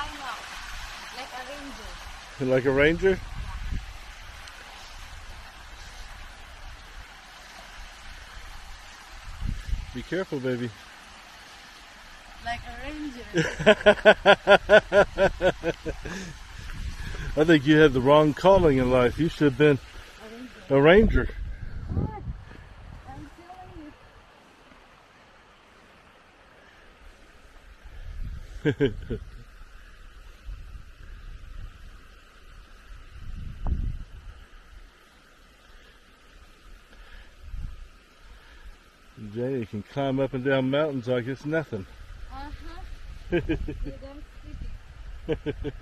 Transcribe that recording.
flying out like a ranger. Like a ranger? Be careful, baby. Like a ranger. I think you had the wrong calling in life. You should have been A ranger. a ranger. What? I'm telling you. Jay can climb up and down mountains like it's nothing. Uh-huh. You're damn sleepy.